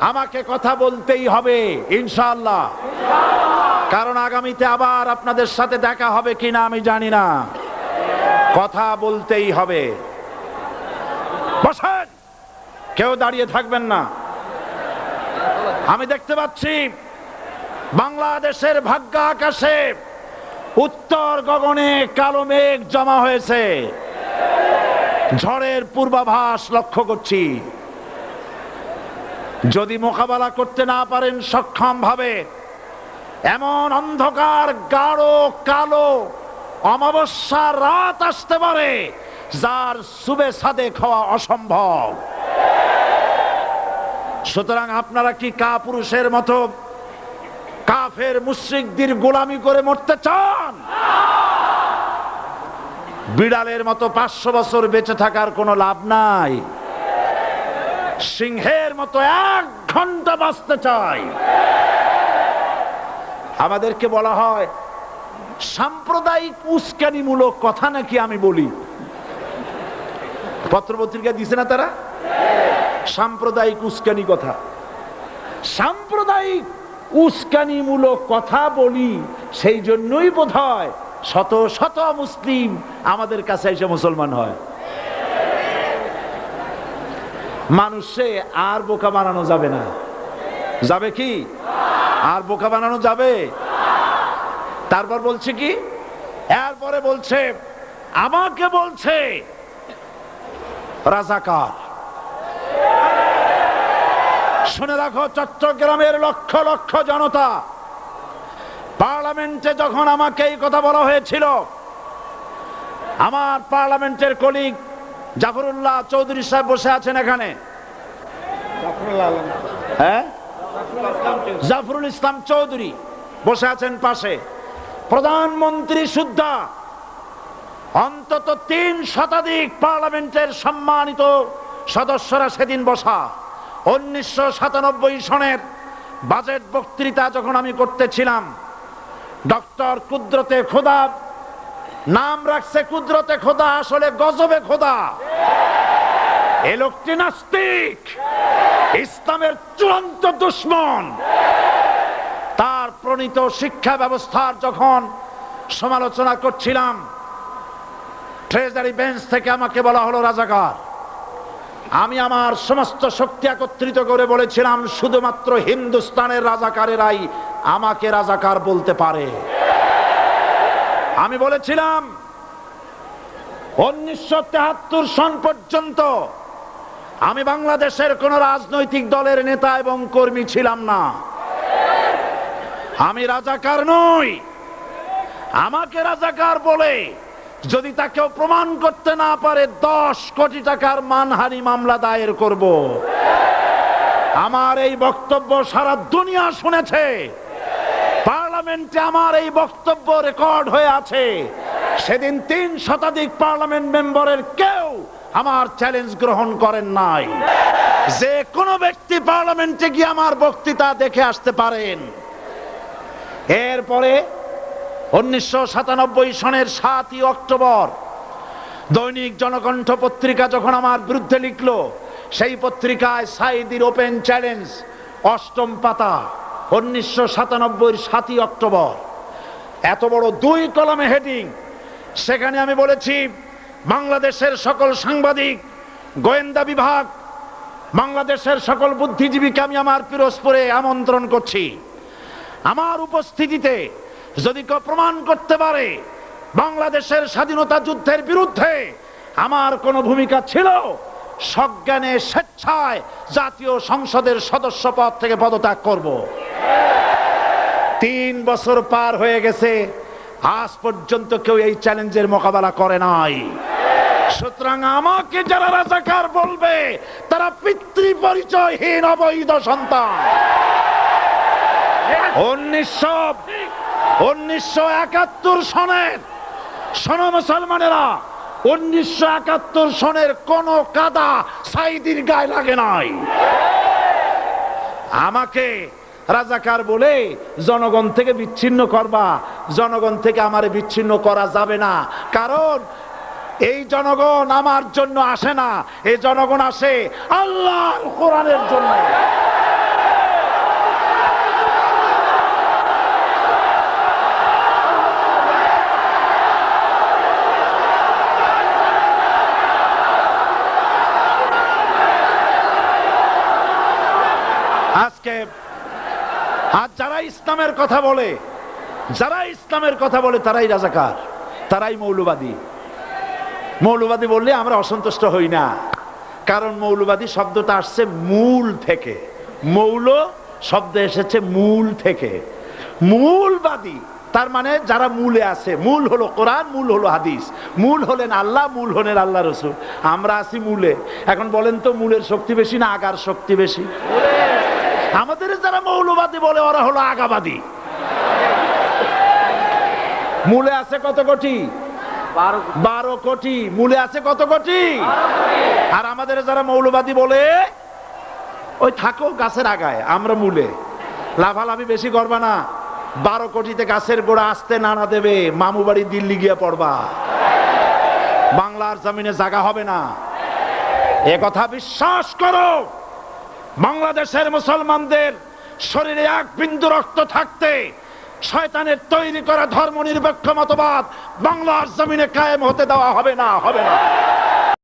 আমাকে কথা বলতেই হবে ইনশাআল্লাহ, কারণ আগামীতে আবার আপনাদের সাথে দেখা হবে কিনা আমি জানি না। কথা বলতেই হবে। বসেন, কেউ দাঁড়িয়ে থাকবেন না। আমি দেখতে পাচ্ছি বাংলাদেশের ভাগ্য আকাশে উত্তর গগনে কালো মেঘ জমা হয়েছে, ঝড়ের পূর্বাভাস লক্ষ্য করছি। যদি মোকাবেলা করতে না পারেন সক্ষম ভাবে, এমন অন্ধকার গাঢ় কালো অমাবস্যার রাত আসতে পারে যার সুবে সাদেক হওয়া অসম্ভব। সুতরাং আপনারা কি কাপুরুষের মতো কাফের মুশরিকদের গোলামি করে মরতে চান? বিড়ালের মতো 500 বছর বেঁচে থাকার কোনো লাভ নাই। সিংহের মতো 1 ঘন্টা বাঁচতে চাই। আমাদেরকে বলা হয় সাম্প্রদায়িক উস্কানিমূলক কথা নাকি আমি বলি। পত্রপত্রিকা দিছে না তারা? সাম্প্রদায়িক উস্কানি কথা, সাম্প্রদায়িক উস্কানিমূলক কথা বলি। সেই জন্যই বোধহয় শত শত মুসলিম আমাদের কাছে এসে মুসলমান হয়। মানুষে আর বোকা বানানো যাবে না। যাবে কি? আর বোকা বানানো যাবে? তারপর বলছে কি, এরপরে বলছে আমাকে বলছে রাজাকার। শুনে রাখো চট্টগ্রামের লক্ষ লক্ষ জনতা, পার্লামেন্টে যখন আমাকে এই কথা বলা হয়েছিল, আমার পার্লামেন্টের কলিগ জাফরুল্লাহ চৌধুরী সাহেব বসে আছেন এখানে, হ্যাঁ, জাফরুল ইসলাম চৌধুরী বসে আছেন পাশে, প্রধানমন্ত্রী সুদ্ধা, অন্তত 3 শতাধিক পার্লামেন্টের সম্মানিত সদস্যরা সেদিন বসা। 1997 সনের বাজেট বক্তৃতা যখন আমি করতেছিলাম, ডক্টর কুদরতে খোদা, নাম রাখছে কুদরতে খোদা, আসলে গজবে খোদা। এ লোকটি নাস্তিক, ইসলামের চূড়ান্ত দুশমন। তার প্রণীত শিক্ষা ব্যবস্থার যখন সমালোচনা করছিলাম, ট্রেজারি বেঞ্চ থেকে আমাকে বলা হলো রাজাকার। আমি আমার সমস্ত শক্তি একত্রিত করে বলেছিলাম শুধুমাত্র হিন্দুস্তানের রাজাকারেরাই আমাকে রাজাকার বলতে পারে। আমি বলেছিলাম 1973 সন পর্যন্ত আমি বাংলাদেশের কোন রাজনৈতিক দলের নেতা এবং কর্মী ছিলাম না। আমি রাজাকার নই। আমাকে রাজাকার বলে যদি তাকেও প্রমাণ করতে না পারে 10 কোটি টাকার মানহানি মামলা দায়ের করব। আমার এই বক্তব্য সারা দুনিয়া শুনেছে। পার্লামেন্টে আমার এই বক্তব্য রেকর্ড হয়ে আছে। সেদিন 3 শতাধিক পার্লামেন্ট মেম্বারের কেউ আমার চ্যালেঞ্জ গ্রহণ করেন নাই। যে কোনো ব্যক্তি পার্লামেন্টে গিয়ে আমার বক্তৃতা দেখে আসতে পারেন। এরপরে 1997 সনের 7ই অক্টোবর দৈনিক জনকণ্ঠ পত্রিকা যখন আমার বিরুদ্ধে লিখলো, সেই পত্রিকায় সাইদির ওপেন চ্যালেঞ্জ 8ম পাতা, 1997 7ই অক্টোবর, এত বড় 2 কলামে হেডিং। সেখানে আমি বলেছি বাংলাদেশের সকল সাংবাদিক, গোয়েন্দা বিভাগ, বাংলাদেশের সকল বুদ্ধিজীবীকে আমি আমার পিরোজপুরে আমন্ত্রণ করছি। আমার উপস্থিতিতে যদি কেউ প্রমাণ করতে পারে বাংলাদেশের স্বাধীনতা যুদ্ধের বিরুদ্ধে আমার কোনো ভূমিকা ছিল, সজ্ঞানে স্বেচ্ছায় জাতীয় সংসদের সদস্য পদ থেকে পদত্যাগ করব। 3 বছর পার হয়ে গেছে, আজ পর্যন্ত কেউ এই চ্যালেঞ্জের মোকাবেলা করে নাই। সুতরাং আমাকে যারা রাজাকার বলবে তারা পিতৃ পরিচয়হীন অবৈধ সন্তান। 1971 সনের, শোনো মুসলমানেরা, 1971 সনের কোন কাদা সাইদির গায়ে লাগে নাই। আমাকে রাজাকার বলে জনগণ থেকে বিচ্ছিন্ন করবা, জনগণ থেকে আমারে বিচ্ছিন্ন করা যাবে না। কারণ এই জনগণ আমার জন্য আসে না, এই জনগণ আসে আল্লাহর কোরআনের জন্য। আজকে আর যারা ইসলামের কথা বলে তারাই রাজাকার, তারাই মৌলবাদী। মৌলবাদী বললে আমরা অসন্তুষ্ট হই না, কারণ মৌলবাদী শব্দটা আসছে মূল থেকে। মৌল শব্দ এসেছে মূল থেকে। মূলবাদী তার মানে যারা মূলে আছে। মূল হলো কোরআন, মূল হলো হাদিস, মূল হলেন আল্লাহ, মূল হলেন আল্লাহ রসুল। আমরা আছি মূলে। এখন বলেন তো মূলের শক্তি বেশি না আগার শক্তি বেশি? আমাদের যারা মৌলবাদী বলে ওরা হলো আগাবাদী। মূলে আছে কত কোটি? 12 কোটি। মূলে আছে কত কোটি? আর আমাদের যারা মৌলবাদী বলে ওই থাকো গাছের আগায়, আমরা মূলে। লাভালাভি বেশি করবা না, 12 কোটিতে গাছের গোড়া আসতে নানা দেবে, মামু বাড়ি দিল্লি গিয়ে পড়বা, বাংলার জমিনে জায়গা হবে না। এ কথা বিশ্বাস করো। বাংলাদেশের মুসলমানদের শরীরে এক বিন্দু রক্ত থাকতে শয়তানের তৈরি করা ধর্ম নিরপেক্ষ মতবাদ বাংলার জমিনে কায়েম হতে দেওয়া হবে না, হবে না।